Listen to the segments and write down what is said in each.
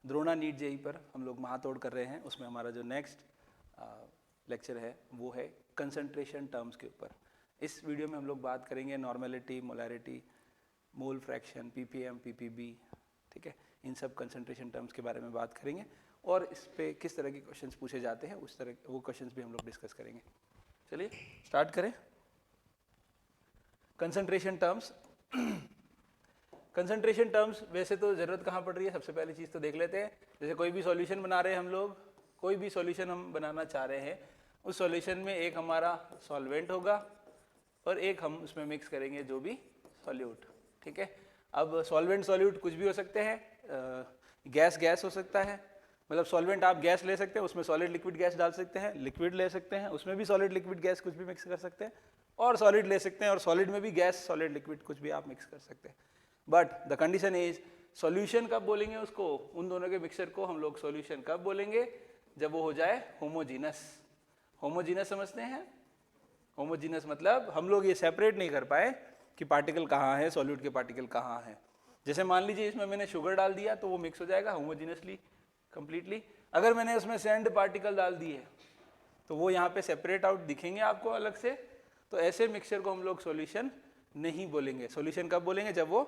Drona NEET JEE पर हम लोग महातोड़ कर रहे हैं। उसमें हमारा जो नेक्स्ट लेक्चर है वो है कंसंट्रेशन टर्म्स के ऊपर। इस वीडियो में हम लोग बात करेंगे normality, molarity, mole fraction, ppm, PPB, ठीक है, इन सब कंसंट्रेशन टर्म्स के बारे में बात करेंगे और इस पे किस तरह के क्वेश्चंस पूछे जाते हैं उस तरह वो क्वेश्चंस भी हम लोग डिस्कस करेंगे। चलिए स्टार्ट करें। कंसंट्रेशन टर्म्स कंसंट्रेशन टर्म्स वैसे तो ज़रूरत कहाँ पड़ रही है, सबसे पहली चीज़ तो देख लेते हैं। जैसे कोई भी सॉल्यूशन बना रहे हैं हम लोग, कोई भी सॉल्यूशन हम बनाना चाह रहे हैं, उस सॉल्यूशन में एक हमारा सॉल्वेंट होगा और एक हम उसमें मिक्स करेंगे जो भी सॉल्यूट, ठीक है। अब सॉल्वेंट सॉल्यूट कुछ भी हो सकते हैं, गैस गैस हो सकता है, मतलब सॉल्वेंट आप गैस ले सकते हैं, उसमें सॉलिड लिक्विड गैस डाल सकते हैं, लिक्विड ले सकते हैं उसमें भी सॉलिड लिक्विड गैस कुछ भी मिक्स कर सकते हैं, और सॉलिड ले सकते हैं और सॉलिड में भी गैस सॉलिड लिक्विड कुछ भी आप मिक्स कर सकते हैं। But the condition is solution कब बोलेंगे उसको, उन दोनों के मिक्सचर को हम लोग सॉल्यूशन कब बोलेंगे, जब वो हो जाए होमोजीनस। होमोजीनस समझते हैं? होमोजीनस मतलब हम लोग ये सेपरेट नहीं कर पाए कि पार्टिकल कहाँ है, सॉल्यूट के पार्टिकल कहाँ है। जैसे मान लीजिए इसमें मैंने शुगर डाल दिया तो वो मिक्स हो जाएगा होमोजीनसली कंप्लीटली। अगर मैंने उसमें सैंड पार्टिकल डाल दिए तो वो यहाँ पे सेपरेट आउट दिखेंगे आपको अलग से। तो ऐसे मिक्सचर को हम लोग सॉल्यूशन नहीं बोलेंगे। सॉल्यूशन कब बोलेंगे, जब वो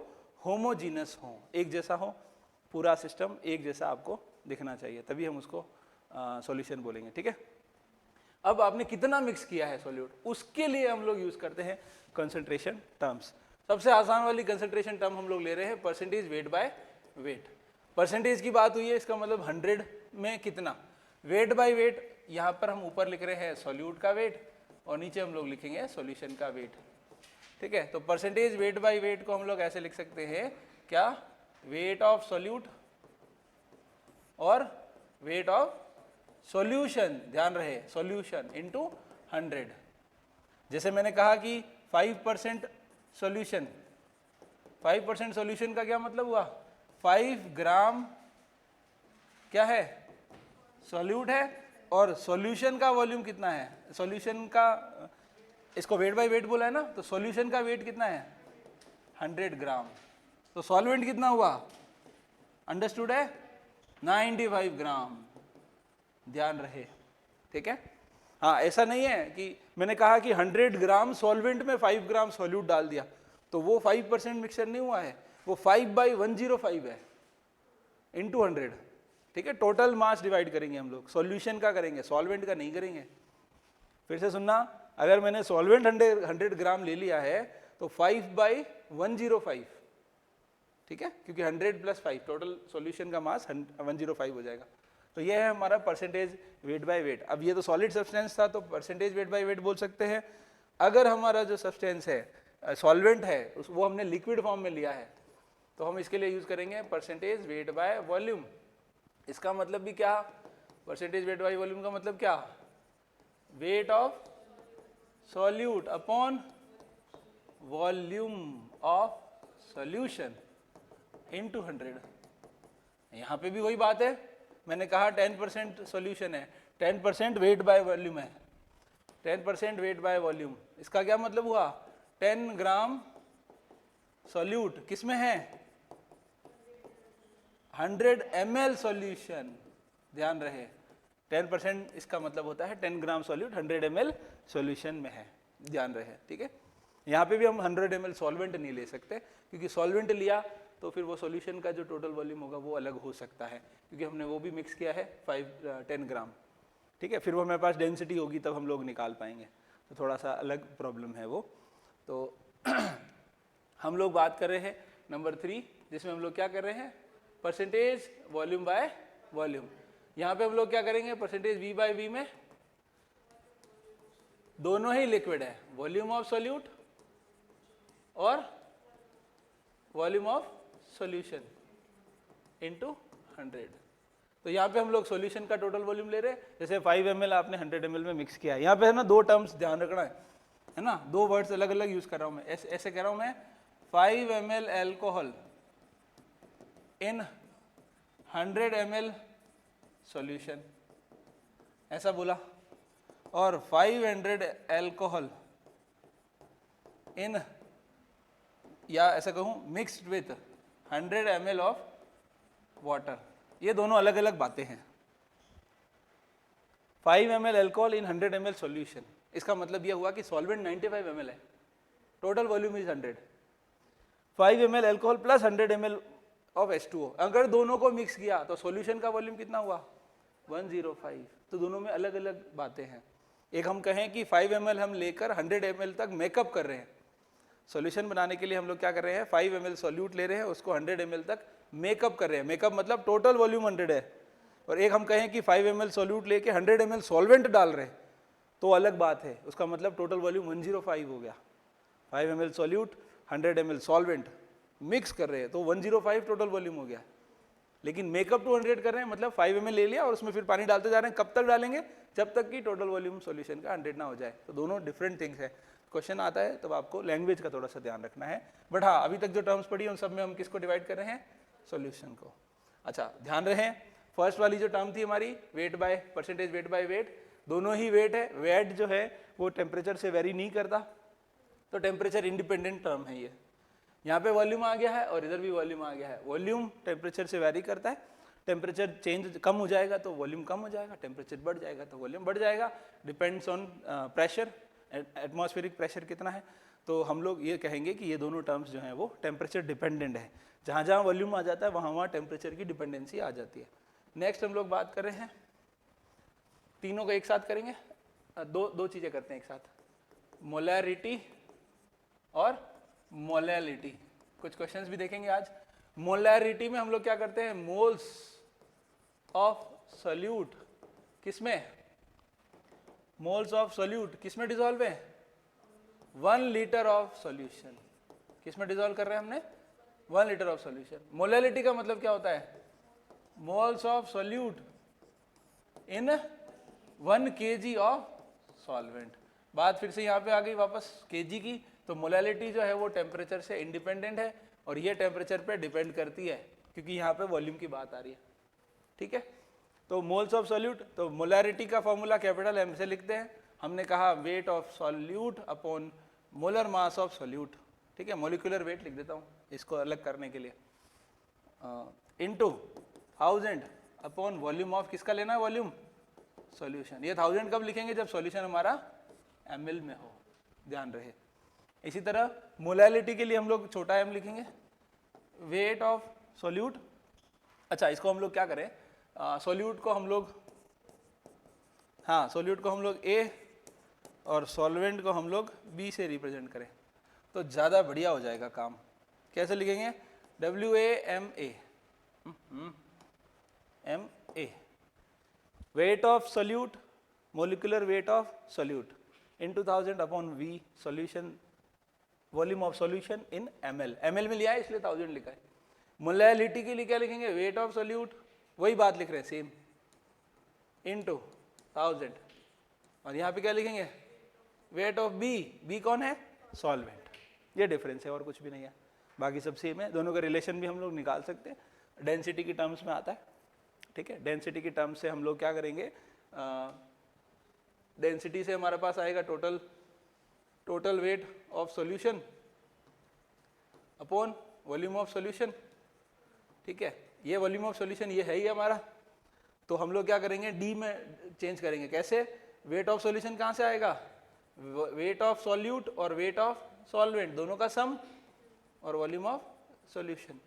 होमोजीनस हो, एक जैसा हो, पूरा सिस्टम एक जैसा आपको दिखना चाहिए, तभी हम उसको सॉल्यूशन बोलेंगे, ठीक है। अब आपने कितना मिक्स किया है सॉल्यूट, उसके लिए हम लोग यूज करते हैं कंसंट्रेशन टर्म्स। सबसे आसान वाली कंसंट्रेशन टर्म हम लोग ले रहे हैं percentage weight by weight. Percentage की बात हुई है, इसका मतलब 100 में कितना। वेट बाय वेट, यहाँ पर हम ऊपर लिख रहे हैं सॉल्यूट का वेट और नीचे हम लोग लिखेंगे सॉल्यूशन का वेट, ठीक है। तो परसेंटेज वेट बाय वेट को हम लोग ऐसे लिख सकते हैं, क्या, वेट ऑफ सॉल्यूट और वेट ऑफ सॉल्यूशन, ध्यान रहे सॉल्यूशन इनटू 100। जैसे मैंने कहा कि 5% सॉल्यूशन, 5% सॉल्यूशन का क्या मतलब हुआ, 5 ग्राम क्या है, सॉल्यूट है, और सॉल्यूशन का वॉल्यूम कितना है, सॉल्यूशन का, इसको वेट बाय वेट बोला है ना, तो सॉल्यूशन का वेट कितना है 100 ग्राम। तो सॉल्वेंट कितना हुआ, अंडरस्टूड है, 95 ग्राम, ध्यान रहे, ठीक है। हाँ, ऐसा नहीं है कि मैंने कहा कि 100 ग्राम सॉल्वेंट में 5 ग्राम सॉल्यूट डाल दिया तो वो 5% मिक्सचर नहीं हुआ है, वो 5/105 है इंटू 100, ठीक है। टोटल मास डिवाइड करेंगे हम लोग, सॉल्यूशन का करेंगे, सॉल्वेंट का नहीं करेंगे। फिर से सुनना, अगर मैंने सॉल्वेंट 100 ग्राम ले लिया है तो 5/105, ठीक है, क्योंकि 100 + 5 टोटल सॉल्यूशन का मास 105 हो जाएगा। तो ये है हमारा परसेंटेज वेट बाय वेट। अब ये तो सॉलिड सब्सटेंस था तो परसेंटेज वेट बाय वेट बोल सकते हैं। अगर हमारा जो सब्सटेंस है सॉल्वेंट है वो हमने लिक्विड फॉर्म में लिया है तो हम इसके लिए यूज करेंगे परसेंटेज वेट बाय वॉल्यूम। इसका मतलब भी क्या, परसेंटेज वेट बाय वॉल्यूम का मतलब क्या, weight of solute upon volume of solution into 100। यहाँ पे भी वही बात है, मैंने कहा 10% सॉल्यूशन है, 10% वेट बाय वॉल्यूम है, 10% वेट बाय वॉल्यूम। इसका क्या मतलब हुआ, 10 ग्राम सॉल्यूट किस में है, 100 ml सॉल्यूशन, ध्यान रहे 10% इसका मतलब होता है 10 ग्राम सॉल्यूट 100 ml सॉल्यूशन में है, ध्यान रहे, ठीक है। यहाँ पे भी हम 100 ml सॉल्वेंट नहीं ले सकते क्योंकि सॉल्वेंट लिया तो फिर वो सॉल्यूशन का जो टोटल वॉल्यूम होगा वो अलग हो सकता है क्योंकि हमने वो भी मिक्स किया है 10 ग्राम, ठीक है। फिर वो हमारे पास डेंसिटी होगी तब हम लोग निकाल पाएंगे, तो थोड़ा सा अलग प्रॉब्लम है वो। तो हम लोग बात कर रहे हैं नंबर 3 जिसमें हम लोग क्या कर रहे हैं, परसेंटेज वॉल्यूम बाय वॉल्यूम। यहाँ पे हम लोग क्या करेंगे, परसेंटेज V बाय V में दोनों ही लिक्विड है, वॉल्यूम ऑफ सॉल्यूट और वॉल्यूम ऑफ सॉल्यूशन इनटू 100। तो यहाँ पे हम लोग सॉल्यूशन का टोटल वॉल्यूम ले रहे हैं। जैसे 5 ml आपने 100 ml में मिक्स किया है, यहाँ पे है ना दो टर्म्स ध्यान रखना है ना, दो वर्ड्स अलग अलग यूज कर रहा हूँ मैं, ऐसे कह रहा हूँ मैं, 5 ml alcohol in 100 ml solution, ऐसा बोला, और 500 एल्कोहल इन, या ऐसा कहूँ mixed with 100 ml of water, ये दोनों अलग अलग बातें हैं। 5 ml अल्कोहल इन 100 ml सॉल्यूशन, इसका मतलब यह हुआ कि सॉल्वेंट 95 ml है, total volume is 100। 5 ml alcohol plus 100 ml of H2O, अगर दोनों को मिक्स किया तो सॉल्यूशन का वॉल्यूम कितना हुआ 105। तो दोनों में अलग अलग बातें हैं। एक हम कहें कि 5 ml हम लेकर 100 ml तक मेकअप कर रहे हैं, सॉल्यूशन बनाने के लिए हम लोग क्या कर रहे हैं 5 ml सॉल्यूट ले रहे हैं, उसको 100 ml तक मेकअप कर रहे हैं, मेकअप मतलब टोटल वॉल्यूम 100 है। और एक हम कहें कि 5 ml सॉल्यूट लेके 100 ml सॉल्वेंट डाल रहे हैं, तो अलग बात है, उसका मतलब टोटल वॉल्यूम 105 हो गया। 5 ml solute 100 ml solvent mix कर रहे हैं तो 105 टोटल वॉल्यूम हो गया। लेकिन मेकअप टू 100 कर रहे हैं मतलब 5 ml ले लिया और उसमें फिर पानी डालते जा रहे हैं, कब तक डालेंगे जब तक कि टोटल वॉल्यूम सॉल्यूशन का 100 ना हो जाए। तो दोनों डिफरेंट थिंग्स है। क्वेश्चन आता है तब आपको लैंग्वेज का थोड़ा सा ध्यान रखना है। बट हाँ, अभी तक जो टर्म्स पढ़ी है उन सब में हम किसको डिवाइड कर रहे हैं, सॉल्यूशन को। अच्छा ध्यान रहे, फर्स्ट वाली जो टर्म थी हमारी weight by percentage, weight by weight, दोनों ही वेट है। वेट जो है वो टेम्परेचर से वेरी नहीं करता, तो टेम्परेचर इंडिपेंडेंट टर्म है ये। यहाँ पे वॉल्यूम आ गया है और इधर भी वॉल्यूम आ गया है। वॉल्यूम टेम्परेचर से वेरी करता है, टेम्परेचर चेंज कम हो जाएगा तो वॉल्यूम कम हो जाएगा, टेम्परेचर बढ़ जाएगा तो वॉल्यूम बढ़ जाएगा, depends on pressure, atmospheric pressure कितना है। तो हम लोग ये कहेंगे कि ये दोनों टर्म्स जो हैं वो टेम्परेचर डिपेंडेंट है। जहाँ जहाँ वॉल्यूम आ जाता है वहाँ वहाँ टेम्परेचर की डिपेंडेंसी आ जाती है। नेक्स्ट हम लोग बात कर रहे हैं, तीनों को एक साथ करेंगे, दो चीज़ें करते हैं एक साथ, मोलैरिटी और मोलैलिटी। कुछ क्वेश्चंस भी देखेंगे आज। मोलैरिटी में हम लोग क्या करते हैं, मोल्स ऑफ सोल्यूट किसमें, मोल्स ऑफ सोल्यूट किसमें डिसॉल्व है, 1 लीटर ऑफ सॉल्यूशन। किसमें डिसॉल्व कर रहे हैं हमने, 1 लीटर ऑफ सॉल्यूशन। मोलैलिटी का मतलब क्या होता है, moles of solute in 1 kg of solvent. बात फिर से यहाँ पे आ गई वापस kg की। तो मोलैलिटी जो है वो टेम्परेचर से इंडिपेंडेंट है और ये टेम्परेचर पे डिपेंड करती है क्योंकि यहाँ पे वॉल्यूम की बात आ रही है। ठीक है, तो मोल्स ऑफ सोल्यूट, तो मोलैरिटी का फॉर्मूला कैपिटल M से लिखते हैं। हमने कहा weight of solute upon molar mass of solute. ठीक है, मोलिकुलर वेट लिख देता हूँ इसको अलग करने के लिए, इनटू 1000 अपॉन वॉल्यूम ऑफ, किसका लेना है वॉल्यूम, सॉल्यूशन। ये 1000 कब लिखेंगे, जब सॉल्यूशन हमारा ml में हो, ध्यान रहे। इसी तरह मोलैलिटी के लिए हम लोग छोटा m लिखेंगे, वेट ऑफ सोल्यूट। अच्छा, इसको हम लोग क्या करें, सोल्यूट को हम लोग, हाँ सोल्यूट को हम लोग A और सॉल्वेंट को हम लोग B से रिप्रेजेंट करें तो ज़्यादा बढ़िया हो जाएगा काम। कैसे लिखेंगे, WAMA, MA, weight of solute, molecular weight of solute into 1000 upon V solution, volume of solution in ml। ml में लिया है इसलिए 1000 लिखा है। मोलैलिटी के लिए क्या लिखेंगे, वेट ऑफ सोल्यूट, वही बात लिख रहे हैं सेम, इनटू 1000। और यहाँ पे क्या लिखेंगे, वेट ऑफ B कौन है, सॉल्वेंट। ये डिफरेंस है और कुछ भी नहीं है, बाकी सब सेम है। दोनों का रिलेशन भी हम लोग निकाल सकते हैं, डेंसिटी की टर्म्स में आता है। ठीक है, डेंसिटी की टर्म्स से हम लोग क्या करेंगे, डेंसिटी से हमारे पास आएगा total weight of solution upon volume of solution. ठीक है, ये वॉल्यूम ऑफ सॉल्यूशन ये है ही हमारा, तो हम लोग क्या करेंगे, डी में चेंज करेंगे। कैसे, वेट ऑफ सॉल्यूशन कहाँ से आएगा, वेट ऑफ सॉल्यूट और वेट ऑफ सॉल्वेंट दोनों का सम और वॉल्यूम ऑफ सॉल्यूशन।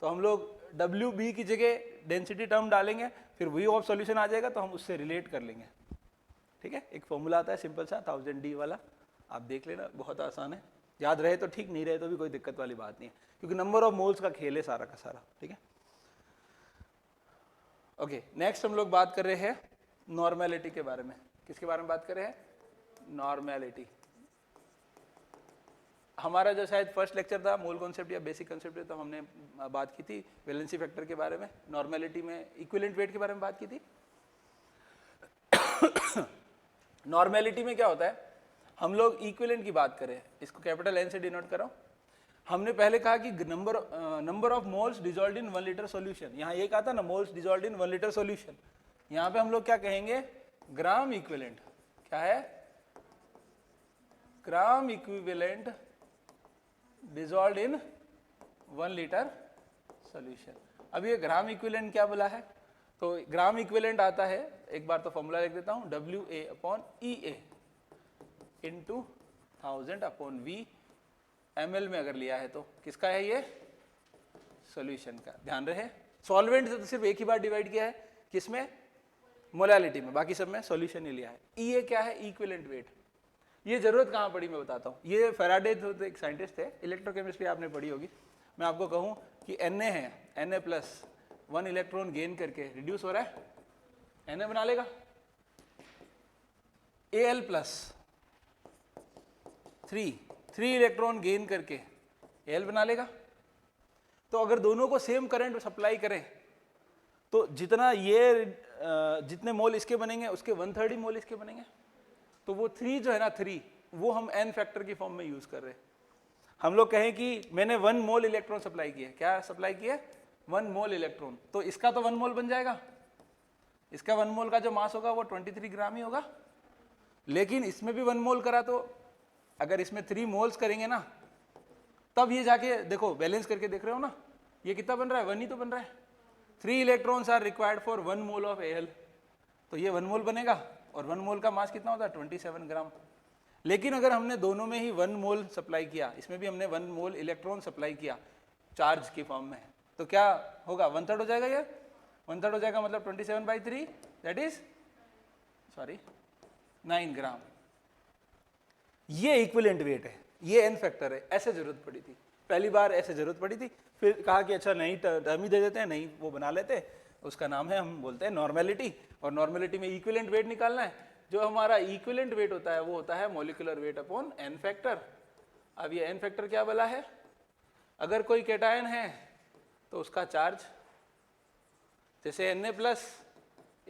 तो हम लोग WB की जगह डेंसिटी टर्म डालेंगे, फिर V ऑफ सॉल्यूशन आ जाएगा तो हम उससे रिलेट कर लेंगे। ठीक है, एक फॉर्मूला आता है सिंपल सा 1000D वाला, आप देख लेना, बहुत आसान है, याद रहे तो ठीक, नहीं रहे तो भी कोई दिक्कत वाली बात नहीं है क्योंकि नंबर ऑफ मोल्स का खेल है सारा का सारा। ठीक है, ओके, नेक्स्ट हम लोग बात कर रहे हैं नॉर्मेलिटी के बारे में। किसके बारे में बात कर रहे हैं, नॉर्मेलिटी। हमारा जो शायद फर्स्ट लेक्चर था मूल कॉन्सेप्ट या बेसिक कॉन्सेप्ट, तो हमने बात की थी वैलेंसी फैक्टर के बारे में, नॉर्मेलिटी में इक्विवेलेंट वेट के बारे में बात की थी। नॉर्मेलिटी में क्या होता है, हम लोग इक्विवेलेंट की बात करें, इसको कैपिटल N से डिनोट करो। हमने पहले कहा कि number of moles dissolved in 1 litre solution, यहाँ ये कहा था ना, मोल्स डिसॉल्व्ड इन 1 लीटर सॉल्यूशन। यहाँ पे हम लोग क्या कहेंगे, ग्राम इक्विवेलेंट। क्या है, ग्राम इक्विवेलेंट डिसॉल्व्ड इन 1 लीटर सॉल्यूशन। अब ये ग्राम इक्विवेलेंट क्या बोला है, तो ग्राम इक्विवेलेंट आता है, एक बार तो फॉर्मूला लिख देता हूँ, WA/EA इंटू 1000/V ml में अगर लिया है तो किसका है ये, सॉल्यूशन का। ध्यान रहे सॉल्वेंट से तो सिर्फ एक ही बार डिवाइड किया है, किसमें, मोलालिटी में, बाकी सब में सॉल्यूशन ही लिया है। EA क्या है, इक्विवेलेंट वेट। ये जरूरत कहाँ पड़ी मैं बताता हूँ। ये फैराडे तो एक साइंटिस्ट थे, इलेक्ट्रोकेमिस्ट्री आपने पढ़ी होगी। मैं आपको कहूँ कि Na है, Na प्लस 1 इलेक्ट्रॉन गेन करके रिड्यूस हो रहा है, Na बना लेगा। Al प्लस 3 इलेक्ट्रॉन गेन करके Al बना लेगा। तो अगर दोनों को सेम करंट सप्लाई करें तो जितना ये जितने मोल इसके बनेंगे उसके 1/3 ही मोल इसके बनेंगे। तो वो 3 जो है ना, 3 वो हम n फैक्टर की फॉर्म में यूज कर रहे हैं। हम लोग कहें कि मैंने 1 मोल इलेक्ट्रॉन सप्लाई किया, क्या सप्लाई किया, 1 मोल इलेक्ट्रॉन, तो इसका तो 1 मोल बन जाएगा। इसका 1 मोल का जो मास होगा वो 23 ग्राम ही होगा। लेकिन इसमें भी 1 मोल करा तो अगर इसमें 3 मोल्स करेंगे ना, तब ये जाके देखो बैलेंस करके देख रहे हो ना, ये कितना बन रहा है, 1 ही तो बन रहा है। 3 electrons are required for 1 mole of Al, तो ये 1 मोल बनेगा और 1 मोल का मास कितना होता है, 27 ग्राम। लेकिन अगर हमने दोनों में ही 1 मोल सप्लाई किया, इसमें भी हमने 1 मोल इलेक्ट्रॉन सप्लाई किया चार्ज की फॉर्म में, तो क्या होगा, 1/3 हो जाएगा। ये 1/3 हो जाएगा, मतलब 27/3 दैट इज 9 ग्राम। ये इक्विवेलेंट वेट है, ये n फैक्टर है। ऐसे जरूरत पड़ी थी, पहली बार ऐसे जरूरत पड़ी थी। फिर कहा कि अच्छा नहीं टर्म ही दे देते हैं, नहीं वो बना लेते, उसका नाम है, हम बोलते हैं नॉर्मेलिटी। और नॉर्मेलिटी में इक्विवेलेंट वेट निकालना है। जो हमारा इक्विवेलेंट वेट होता है वो होता है molecular weight upon n factor. अब ये n फैक्टर क्या बोला है, अगर कोई कैटायन है तो उसका चार्ज, जैसे Na प्लस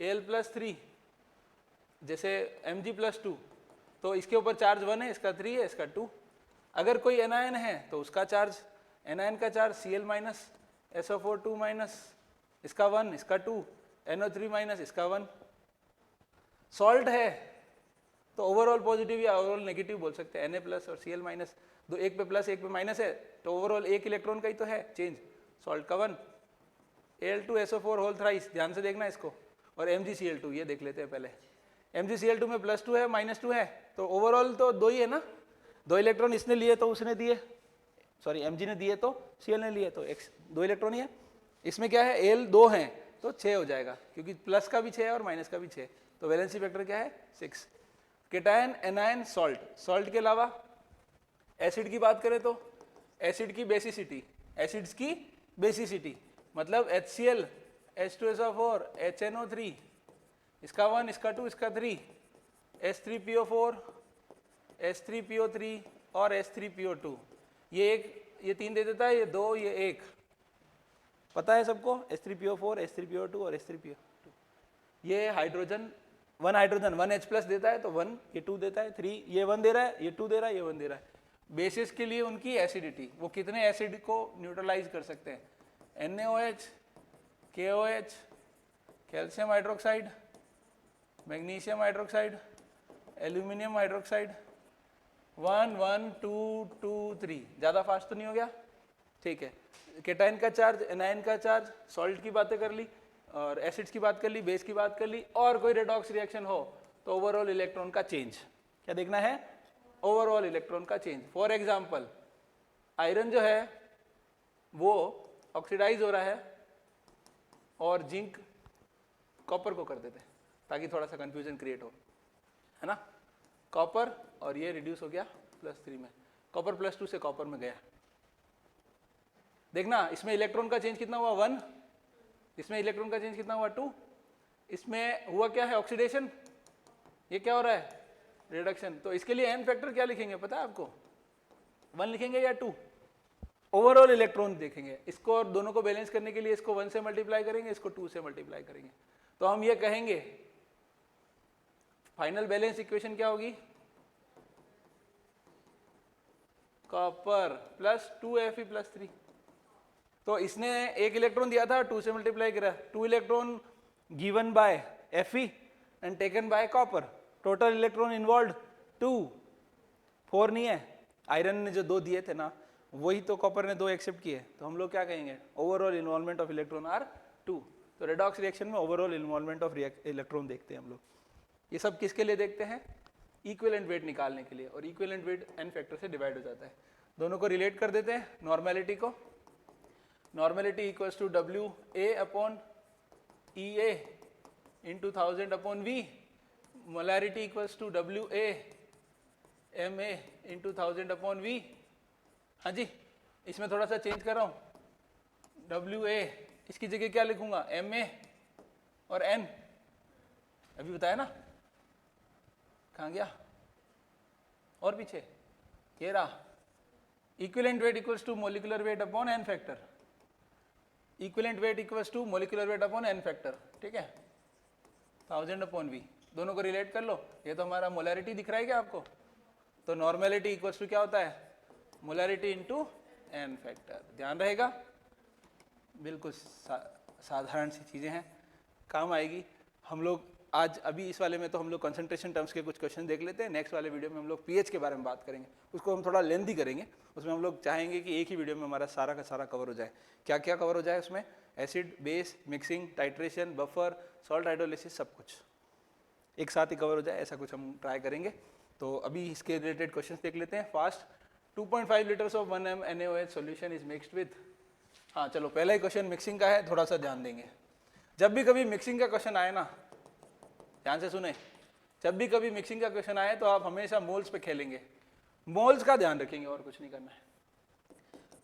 Al प्लस 3, जैसे Mg प्लस 2, तो इसके ऊपर चार्ज 1 है, इसका 3 है, इसका 2। अगर कोई एनायन है तो उसका चार्ज, एनायन का charge Cl minus SO4 2 minus, इसका 1, इसका 2, NO3 माइनस, इसका 1। सॉल्ट है तो ओवरऑल पॉजिटिव या ओवरऑल नेगेटिव बोल सकते हैं, Na प्लस और Cl माइनस, दो एक पे प्लस एक पे माइनस है, तो ओवरऑल एक इलेक्ट्रॉन का ही तो है चेंज। सॉल्ट का 1, Al2SO4 होल थ्राइस, ध्यान से देखना इसको। और MgCl2 ये देख लेते हैं पहले। MgCl2 में +2 है, -2 है, तो ओवरऑल तो 2 ही है ना, 2 इलेक्ट्रॉन इसने लिए तो उसने दिए, सॉरी Mg ने दिए तो Cl ने लिए, तो 2 इलेक्ट्रॉन ही है। इसमें क्या है, Al 2 है तो 6 हो जाएगा, क्योंकि प्लस का भी 6 है और माइनस का भी 6, तो वैलेंसी फैक्टर क्या है, 6। Cation, anion, salt. सॉल्ट के अलावा एसिड की बात करें तो एसिड की बेसिसिटी, एसिड्स की बेसिसिटी मतलब HCl, H2SO4, HNO3, इसका 1, इसका 2, इसका 3, H3PO4, H3PO3 और H3PO2। ये एक, ये 3 दे देता है, ये 2, ये 1, पता है सबको, H3PO4, H3PO2 और H3PO2। ये हाइड्रोजन, 1 हाइड्रोजन 1 H प्लस देता है तो 1, ये 2 देता है, 3, ये 1 दे रहा है, ये 2 दे रहा है, ये 1 दे रहा है। बेसिस के लिए उनकी एसिडिटी, वो कितने एसिड को न्यूट्रलाइज कर सकते हैं, NaOH, KOH, calcium hydroxide, magnesium hydroxide, aluminium hydroxide, 1 1 2 2 3। ज़्यादा फास्ट तो नहीं हो गया, ठीक है। केटाइन का चार्ज, एनायन का चार्ज, सॉल्ट की बातें कर ली और एसिड्स की बात कर ली, बेस की बात कर ली, और कोई रेडॉक्स रिएक्शन हो तो ओवरऑल इलेक्ट्रॉन का चेंज क्या देखना है, ओवरऑल इलेक्ट्रॉन का चेंज। फॉर एग्जांपल आयरन जो है वो ऑक्सीडाइज हो रहा है और जिंक कॉपर को कर देते हैं ताकि थोड़ा सा कंफ्यूजन क्रिएट हो, है ना। कॉपर और ये रिड्यूस हो गया +3 में, कॉपर +2 से कॉपर में गया। देखना इसमें इलेक्ट्रॉन का चेंज कितना हुआ, 1, इसमें इलेक्ट्रॉन का चेंज कितना हुआ, 2, इसमें हुआ क्या है, ऑक्सीडेशन, ये क्या हो रहा है, रिडक्शन। तो इसके लिए n फैक्टर क्या लिखेंगे पता है आपको, 1 लिखेंगे या 2, ओवरऑल इलेक्ट्रॉन देखेंगे इसको, और दोनों को बैलेंस करने के लिए इसको 1 से मल्टीप्लाई करेंगे, इसको 2 से मल्टीप्लाई करेंगे, तो हम ये कहेंगे फाइनल बैलेंस इक्वेशन क्या होगी, कॉपर +2Fe+3। तो इसने एक इलेक्ट्रॉन दिया था, 2 से मल्टीप्लाई करा, 2 electron given by Fe and taken by copper, total electron involve 2, 4 नहीं है, आयरन ने जो 2 दिए थे ना वही तो कॉपर ने 2 एक्सेप्ट किए, तो हम लोग क्या कहेंगे, overall involvement of electron are 2। तो रेडॉक्स रिएक्शन में ओवरऑल इन्वॉल्वमेंट ऑफ इलेक्ट्रॉन देखते हैं हम लोग। ये सब किसके लिए देखते हैं? इक्विवेलेंट वेट निकालने के लिए, और इक्विवेलेंट वेट n फैक्टर से डिवाइड हो जाता है। दोनों को रिलेट कर देते हैं, नॉर्मेलिटी को। Normality equals to WA upon EA into 1000 upon V। Molarity equals to WA MA into 1000 upon V। हाँ जी, इसमें थोड़ा सा चेंज कर रहा हूँ। WA इसकी जगह क्या लिखूंगा? MA और N। अभी बताया ना, कहाँ गया? और पीछे ये रहा। Equivalent weight equals to molecular weight upon n factor. Equivalent weight equals to molecular weight upon n factor, ठीक है? 1000 अपॉन V। दोनों को रिलेट कर लो। ये तो हमारा मोलैरिटी दिख रहा है क्या आपको? तो नॉर्मेलिटी इक्वल्स टू क्या होता है? Molarity into n factor. ध्यान रहेगा, बिल्कुल साधारण सी चीज़ें हैं, काम आएगी। हम लोग आज अभी इस वाले में तो हम लोग कंसंट्रेशन टर्म्स के कुछ क्वेश्चन देख लेते हैं। नेक्स्ट वाले वीडियो में हम लोग पीएच के बारे में बात करेंगे। उसको हम थोड़ा लेंथी करेंगे। उसमें हम लोग चाहेंगे कि एक ही वीडियो में हमारा सारा का सारा कवर हो जाए। क्या क्या कवर हो जाए उसमें? Acid, base, mixing, titration, buffer, salt hydrolysis, सब कुछ एक साथ ही कवर हो जाए, ऐसा कुछ हम ट्राई करेंगे। तो अभी इसके रिलेटेड क्वेश्चन देख लेते हैं fast. 2.5 litres of 1 m NaOH solution is mixed with. हाँ चलो, पहला ही क्वेश्चन मिक्सिंग का है, थोड़ा सा ध्यान देंगे। जब भी कभी मिक्सिंग का क्वेश्चन आए ना, ध्यान से सुने, जब भी कभी मिक्सिंग का क्वेश्चन आए तो आप हमेशा मोल्स पे खेलेंगे। मोल्स का ध्यान रखेंगे और कुछ नहीं करना है।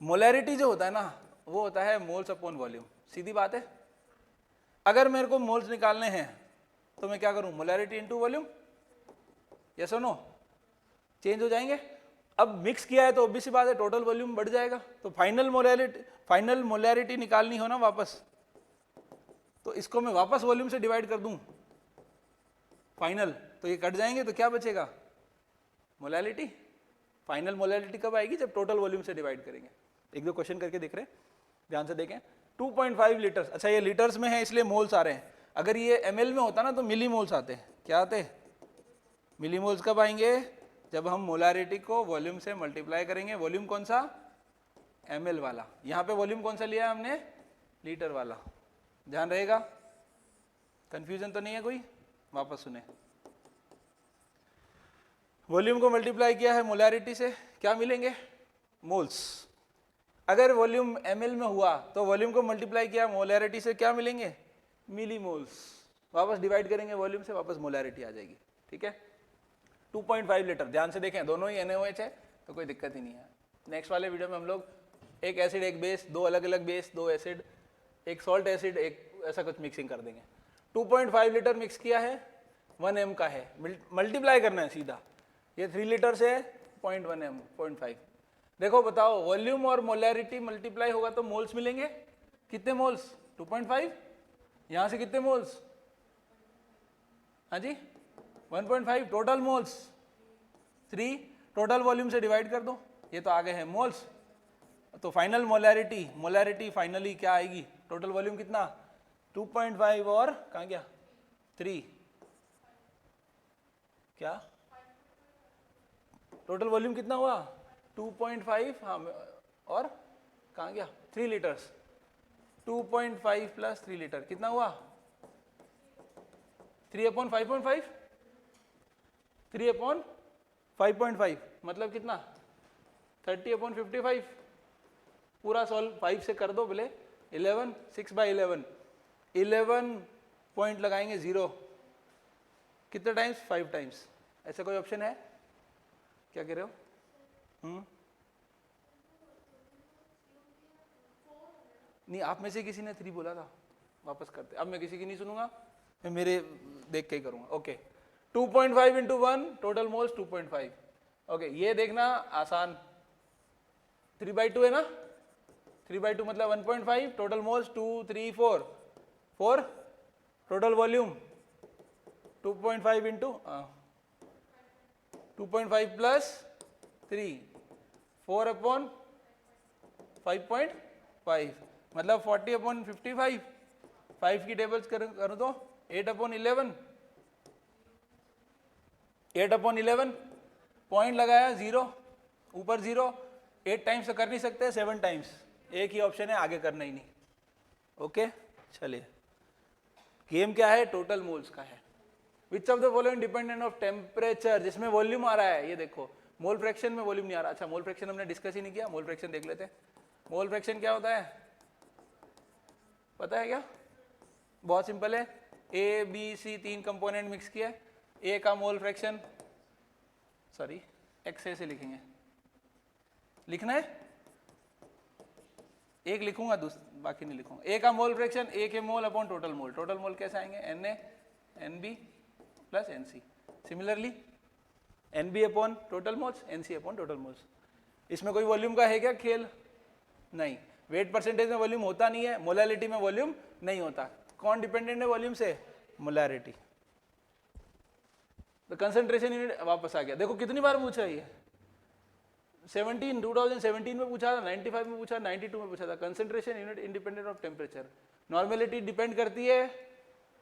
मोलैरिटी जो होता है ना, वो होता है मोल्स अपॉन वॉल्यूम। सीधी बात है। अगर मेरे को मोल्स निकालने हैं तो मैं क्या करूं? Molarity into volume. यस और नो? चेंज हो जाएंगे। अब मिक्स किया है तो ऑब्वियस सी बात है, टोटल वॉल्यूम बढ़ जाएगा। तो फाइनल मोलैरिटी निकालनी हो ना वापस, तो इसको मैं वापस वॉल्यूम से डिवाइड कर दूं फाइनल, तो ये कट जाएंगे, तो क्या बचेगा? मोलैरिटी। फाइनल मोलैरिटी कब आएगी? जब टोटल वॉल्यूम से डिवाइड करेंगे। एक दो क्वेश्चन करके देख रहे हैं, ध्यान से देखें। 2.5 लीटर्स, अच्छा ये लीटर्स में है इसलिए मोल्स आ रहे हैं। अगर ये ml में होता ना तो मिली मोल्स आते हैं। क्या आते? मिली मोल्स कब आएंगे? जब हम मोलैरिटी को वॉल्यूम से मल्टीप्लाई करेंगे। वॉल्यूम कौन सा? ml वाला। यहाँ पे वॉल्यूम कौन सा लिया है हमने? लीटर वाला। ध्यान रहेगा, कंफ्यूजन तो नहीं है कोई? वापस सुने। वॉल्यूम को मल्टीप्लाई किया है मोलैरिटी से, क्या मिलेंगे? मोल्स। अगर वॉल्यूम ml में हुआ तो वॉल्यूम को मल्टीप्लाई किया मोलैरिटी से, क्या मिलेंगे? मिली मोल्स। वापस डिवाइड करेंगे वॉल्यूम से, वापस मोलैरिटी आ जाएगी, ठीक है? 2.5 लीटर। ध्यान से देखें, दोनों ही NaOH है तो कोई दिक्कत ही नहीं है। नेक्स्ट वाले वीडियो में हम लोग एक एसिड एक बेस, दो अलग अलग बेस, दो एसिड, एक सॉल्ट एसिड, एक ऐसा कुछ मिक्सिंग कर देंगे। 2.5 लीटर मिक्स किया है, 1 m का है, मल्टीप्लाई करना है सीधा। ये 3 लीटर से 0.1 m, 0.5। देखो बताओ, वॉल्यूम और मोलैरिटी मल्टीप्लाई होगा तो मोल्स मिलेंगे। कितने मोल्स? 2.5। यहाँ से कितने मोल्स? हाँ जी 1.5। Total moles 3। टोटल वॉल्यूम से डिवाइड कर दो, ये तो आगे है मोल्स। तो फाइनल मोलैरिटी फाइनली क्या आएगी? टोटल वॉल्यूम कितना? 2.5 और कहाँ गया? 3। क्या टोटल वॉल्यूम कितना हुआ? 2.5। हाँ, और कहाँ गया? 3 लीटर्स। 2.5 प्लस 3 लीटर कितना हुआ? 3/5.5। 3/5.5 मतलब कितना? 30/55। पूरा सॉल्व 5 से कर दो बोले 11, 6/11। 11 पॉइंट लगाएंगे 0। कितने टाइम्स? 5 टाइम्स। ऐसा कोई ऑप्शन है? क्या कह रहे हो? नहीं, आप में से किसी ने 3 बोला था। वापस करते। अब मैं किसी की नहीं सुनूंगा, मैं मेरे देख के ही करूंगा। Okay, 2.5 into 1 total moles 2.5। Okay, ये देखना आसान। 3/2 है ना? 3/2 मतलब 1.5। Total moles 2, 3, 4। 4 total volume 2.5 into 2.5 plus 3, 4/5.5 मतलब 40/55। 5 की टेबल्स करो तो 8/11। 8/11 पॉइंट लगाया 0, ऊपर 0। 8 टाइम्स तो कर नहीं सकते, 7 टाइम्स। एक ही ऑप्शन है, आगे करना ही नहीं। ओके, चलिए गेम क्या है, टोटल मोल्स का है। Which of the following dependent of temperature, जिसमें वॉल्यूम आ रहा है, ये देखो मोल फ्रैक्शन में वॉल्यूम नहीं आ रहा। अच्छा मोल फ्रैक्शन हमने डिस्कस ही नहीं किया, मोल फ्रैक्शन देख लेते हैं। मोल फ्रैक्शन क्या होता है पता है क्या? बहुत सिंपल है, ए बी सी तीन कंपोनेंट मिक्स किया, ए का मोल फ्रैक्शन, सॉरी एक्स से लिखेंगे, लिखना है एक लिखूंगा बाकी नहीं लिखूंगा। ए का मोल फ्रैक्शन, ए के mole upon total mole, total mole कैसे आएंगे, n A n B plus n C. Similarly n B upon total moles, n C upon total moles. इसमें कोई वॉल्यूम का है क्या खेल? नहीं। वेट परसेंटेज में वॉल्यूम होता नहीं है, मोलैलिटी में वॉल्यूम नहीं होता। कौन डिपेंडेंट है वॉल्यूम से? मोलैरिटी। तो कंसंट्रेशन यूनिट वापस आ गया। देखो कितनी बार पूछा ये, 2017 में पूछा था, 95 में पूछा, 92 में पूछा था। Concentration unit independent of temperature. Normality depend करती है,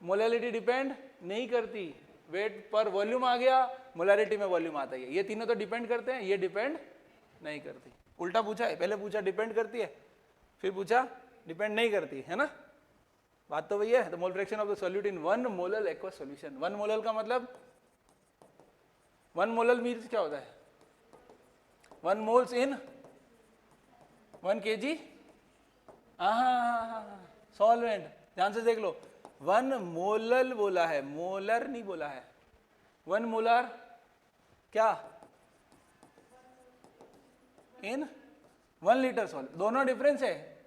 मोलैलिटी डिपेंड नहीं करती। वेट पर वॉल्यूम आ गया, मोलैरिटी में वॉल्यूम आता है। ये तीनों तो डिपेंड करते हैं, ये डिपेंड नहीं करती। उल्टा पूछा है, पहले पूछा डिपेंड करती है, फिर पूछा डिपेंड नहीं करती, है ना? बात तो वही है। The mole fraction of the solute in 1 molal aqueous solution. 1 molal का मतलब 1 मोलल मीन्स क्या होता है? 1 मोल्स इन 1 kg सॉल्वेंट। ध्यान से देख लो, 1 मोलल बोला है, मोलर नहीं बोला है। 1 मोलर क्या इन 1 लीटर सॉल्वेंट, दोनों डिफरेंस है।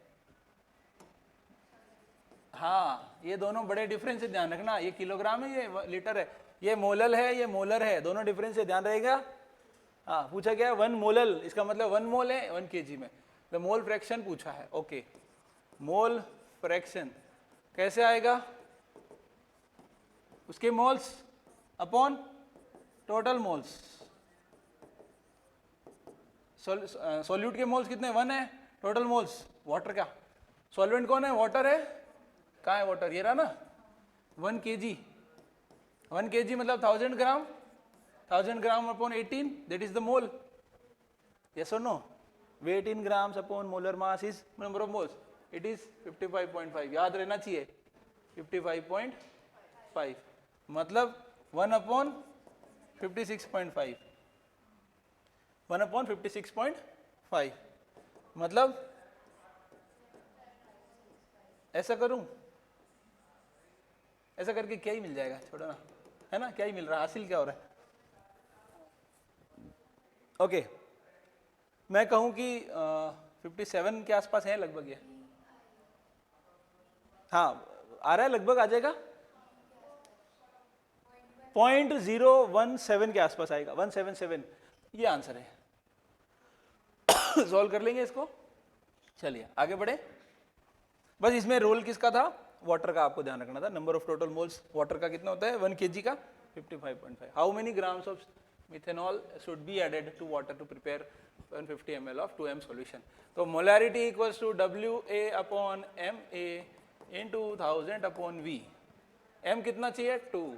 हाँ ये दोनों बड़े डिफरेंस है, ध्यान रखना। ये किलोग्राम है, ये लीटर है। ये मोलल है, ये मोलर है, दोनों डिफरेंस है, ध्यान रहेगा। हाँ पूछा गया 1 मोलल, इसका मतलब 1 मोल है 1 kg में। द मोल फ्रैक्शन पूछा है, ओके। मोल फ्रैक्शन कैसे आएगा? उसके moles upon total moles. Solute के मोल्स कितने? 1 है। टोटल मोल्स वाटर का, सॉल्वेंट कौन है? वाटर है। कहाँ है वाटर? ये रहा ना। 1 kg, 1 kg मतलब 1000 ग्राम, 1000 ग्राम upon 18, that is the mole. Yes or no? Weight in grams upon molar mass is number of moles. It is 55.5. याद रहना चाहिए 55.5, मतलब 1 upon 56.5, 1 upon 56.5, मतलब ऐसा करूं, ऐसा करके क्या ही मिल जाएगा, छोड़ो ना, है ना? क्या ही मिल रहा है, हासिल क्या हो रहा है? ओके मैं कहूं कि 57 के आसपास है लगभग ये। हाँ आ रहा है, लगभग आ जाएगा, 0.017 के आसपास आएगा, 177 ये आंसर है। सॉल्व कर लेंगे इसको। चलिए आगे बढ़े। बस इसमें रोल किसका था? वाटर का आपको ध्यान रखना था। Number of total moles water का कितना होता है? 1 kg का 55.5। How many grams of methanol should be added to water to prepare 150 ml of 2m solution? तो molarity equals to WA upon MA into 1000 upon V। M कितना चाहिए? 2।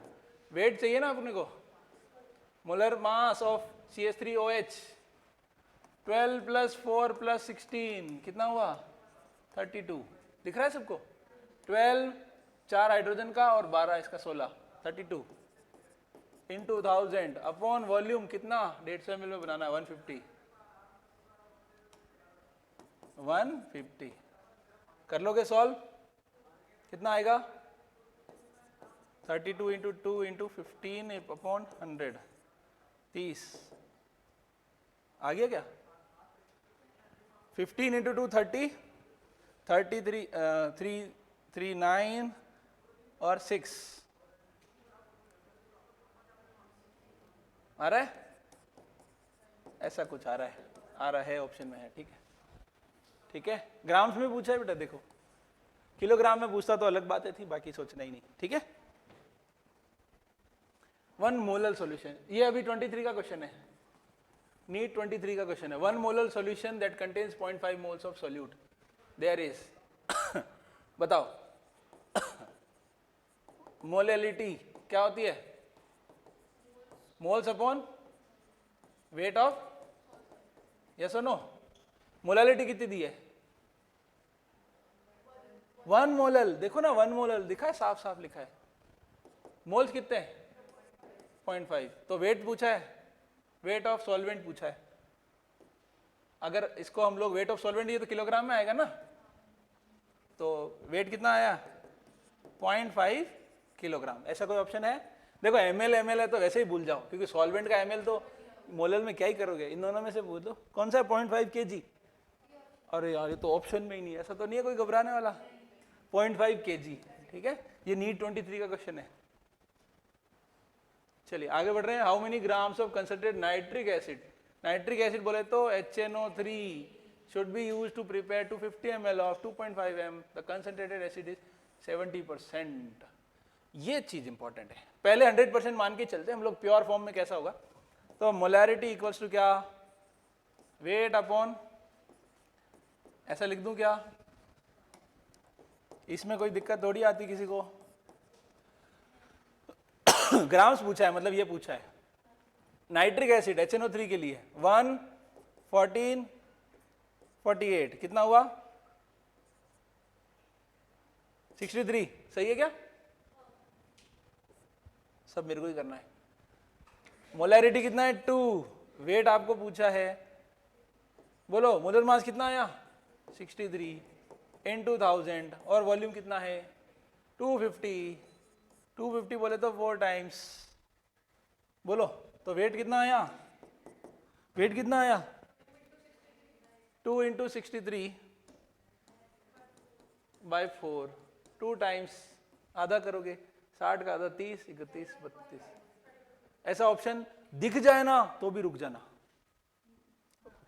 Wait चाहिए ना अपने को। मोलर मास ऑफ CH3OH 12 + 4 + 16 कितना हुआ? 32। दिख रहा है सबको? 12 4 हाइड्रोजन का और 12 इसका 16, 32 इंटू 1000 अपॉन वॉल्यूम कितना? 150 ml में बनाना है, 150 कर लोगे सॉल्व? कितना आएगा? 32 इंटू 2 इंटू 15 अपॉन 100, 30 आ गया क्या? 15 इंटू 2 30, 33 339 और 6 आ रहा है, ऐसा कुछ आ रहा है ऑप्शन में है। ठीक है, ठीक है। ग्राम्स में पूछा है बेटा, देखो किलोग्राम में पूछता तो अलग बातें थी, बाकी सोचना ही नहीं। ठीक है, 1 मोलल सॉल्यूशन, ये अभी 23 का क्वेश्चन है, नीट 23 का क्वेश्चन है। 1 molal solution that contains 0.5 moles of solute, there is बताओ मोलैलिटी क्या होती है? Moles upon weight of, yes और नो? मोलैलिटी कितनी दी है? 1 मोलल, देखो ना 1 मोलल दिखा है, साफ साफ लिखा है। मोल्स कितने हैं? 0.5। तो वेट पूछा है, वेट ऑफ सॉल्वेंट पूछा है। अगर इसको हम लोग वेट ऑफ सॉल्वेंट, ये तो किलोग्राम में आएगा ना, तो वेट कितना आया? 0.5 किलोग्राम। ऐसा कोई ऑप्शन है? देखो ml है तो वैसे ही भूल जाओ, क्योंकि सॉल्वेंट का ml तो मोलल में क्या ही करोगे, इन दोनों में से पूछ लो कौन सा है 0.5 kg। अरे यार ये तो ऑप्शन में ही नहीं है, ऐसा तो नहीं है कोई घबराने वाला। 0.5 kg, ठीक है, ये नीट 23 का क्वेश्चन है। चलिए आगे बढ़ रहे हैं। How many grams of concentrated nitric acid, nitric acid बोले तो HNO3 should be used to prepare 250 ml of 2.5 m, the concentrated acid is 70%। ये चीज इंपॉर्टेंट है। पहले 100% मान के चलते हैं हम लोग, प्योर फॉर्म में कैसा होगा। तो मोलैरिटी इक्वल्स टू क्या? वेट अपॉन, ऐसा लिख दूं क्या? इसमें कोई दिक्कत थोड़ी आती किसी को। ग्राम्स पूछा है, मतलब ये पूछा है। नाइट्रिक एसिड HNO3 के लिए 1, 14, 48 कितना हुआ? 63। सही है क्या? सब मेरे को ही करना है। मोलैरिटी कितना है? 2। वेट आपको पूछा है, बोलो मोलर मास कितना आया? 63 into 1000। और वॉल्यूम कितना है? 250। 250 बोले तो 4 टाइम्स। बोलो तो वेट कितना आया? वेट कितना आया? 2 into 63 by 4, 2 टाइम्स। आधा करोगे, 60 का आधा 30, 31, 32। ऐसा ऑप्शन दिख जाए ना तो भी रुक जाना।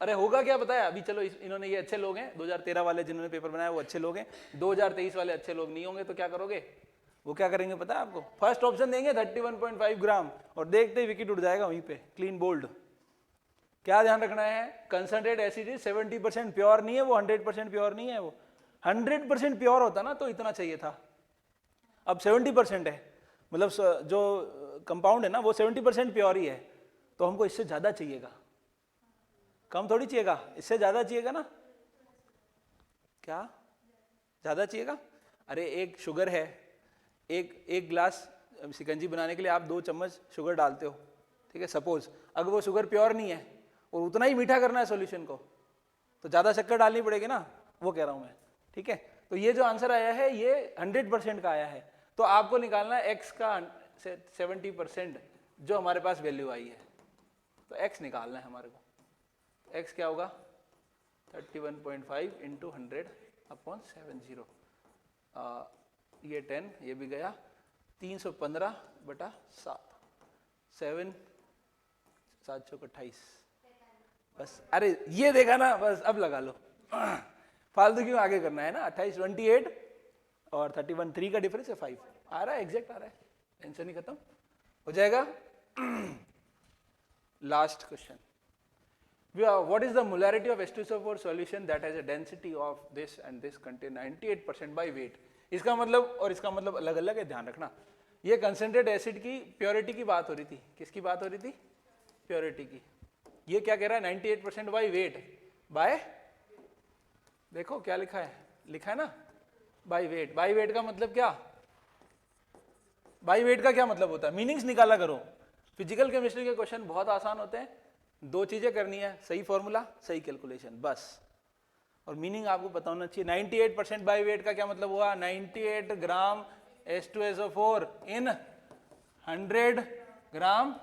अरे होगा क्या बताया अभी। चलो इन्होंने, ये अच्छे लोग हैं, 2013 वाले जिन्होंने पेपर बनाया वो अच्छे लोग हैं, 2023 वाले अच्छे लोग नहीं होंगे, तो क्या करोगे? वो क्या करेंगे पता है आपको? फर्स्ट ऑप्शन देंगे 31.5 ग्राम, और देखते ही विकेट उड़ जाएगा वहीं पे, क्लीन बोल्ड। क्या ध्यान रखना है? कंसंट्रेटेड एसिड इज 70% प्योर नहीं है वो, 100% प्योर नहीं है वो। 100% प्योर होता ना तो इतना चाहिए था, अब 70% है, मतलब जो कंपाउंड है ना वो 70% प्योर ही है, तो हमको इससे ज्यादा चाहिएगा, कम थोड़ी चाहिएगा, इससे ज्यादा चाहिएगा ना। क्या ज्यादा चाहिएगा? अरे एक शुगर है, एक ग्लास शिकंजी बनाने के लिए आप 2 चम्मच शुगर डालते हो, ठीक है, सपोज। अगर वो शुगर प्योर नहीं है और उतना ही मीठा करना है सॉल्यूशन को, तो ज्यादा शक्कर डालनी पड़ेगी ना, वो कह रहा हूं मैं, ठीक है। तो ये जो आंसर आया है ये 100% का आया है, तो आपको निकालना है x का 70% जो हमारे पास वैल्यू आई है, तो x निकालना है हमारे को। x क्या होगा? 31.5 इंटू 100/70। ये 10, ये भी गया, 315/7, 7 7 चौक 28। बस अरे ये देखा ना, बस अब लगा लो। फालतू क्यों आगे करना है ना। 28, 28 और 31, 3 का डिफरेंस है 5। आ रहा है, एग्जैक्ट आ रहा है, टेंशन ही खत्म हो जाएगा। Last question, what is the molarity of H2SO4 solution that has a density of this and this contain 98% by weight। इसका मतलब और इसका मतलब अलग अलग है, ध्यान रखना। ये कंसंट्रेटेड एसिड की प्योरिटी की बात हो रही थी, किसकी बात हो रही थी? प्योरिटी की। ये क्या कह रहा है? 98% बाय वेट, बाय, देखो क्या लिखा है, लिखा है ना बाय वेट। बाय वेट का मतलब क्या? बाय वेट का क्या मतलब होता है? मीनिंग्स निकाला करो। फिजिकल केमिस्ट्री के क्वेश्चन बहुत आसान होते हैं, 2 चीजें करनी है, सही फॉर्मूला, सही कैलकुलेशन, बस। और मीनिंग आपको पता होना चाहिए। 98% बाय वेट का क्या मतलब हुआ? 98 ग्राम H2SO4 इन 100 ग्राम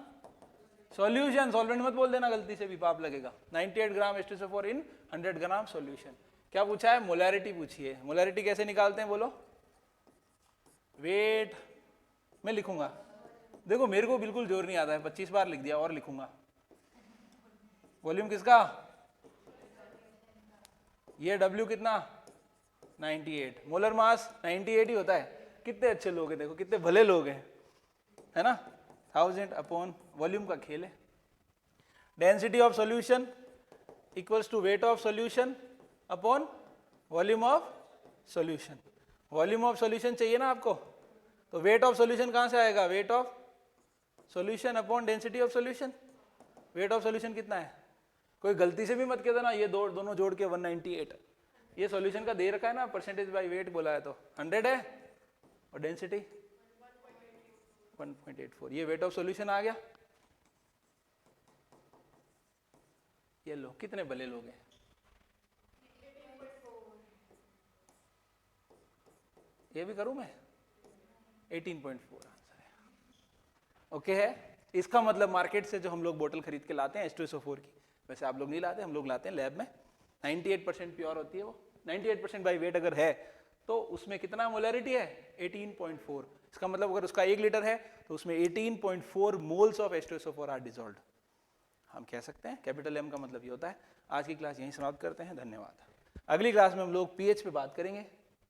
सॉल्यूशन। सॉल्वेंट मत बोल देना गलती से भी, पाप लगेगा। 98 ग्राम H2SO4 इन 100 ग्राम सॉल्यूशन। क्या पूछा है? मोलैरिटी पूछी है। मोलैरिटी कैसे निकालते हैं बोलो? वेट में लिखूंगा, देखो मेरे को बिल्कुल जोर नहीं आता है, 25 बार लिख दिया और लिखूंगा। वॉल्यूम किसका? ये W कितना? 98। मोलर मास 98 ही होता है। कितने अच्छे लोग हैं, देखो कितने भले लोग हैं, है ना। 1000 अपॉन वॉल्यूम का खेल है। Density of solution equals to weight of solution upon volume of solution. Volume of solution चाहिए ना आपको, तो वेट ऑफ सॉल्यूशन कहां से आएगा? Wait of solution upon density of solution. Wait of solution कितना है? कोई गलती से भी मत कह देना ये दोनों जोड़ के 198, ये सॉल्यूशन का दे रखा है ना, परसेंटेज बाय वेट बोला है तो 100 है और डेंसिटी 1.84। ये वेट ऑफ सॉल्यूशन आ गया। ये लो, कितने भले लोग हैं, ये भी करूं मैं, 18.4 आंसर है। ओके है। इसका मतलब मार्केट से जो हम लोग बोतल खरीद के लाते हैं H2SO4 की, वैसे आप लोग नहीं लाते, हम लोग लाते हैं लैब में, 98% प्योर होती है वो। 98% बाई वेट अगर है तो उसमें कितना मोलरिटी है, 18.4। इसका मतलब अगर उसका 1 लीटर है तो उसमें 18.4 moles of H2SO4 are dissolved. हम कह सकते हैं कैपिटल M का मतलब ये होता है। आज की क्लास यहीं समाप्त करते हैं, धन्यवाद। अगली क्लास में हम लोग पीएच पे बात करेंगे।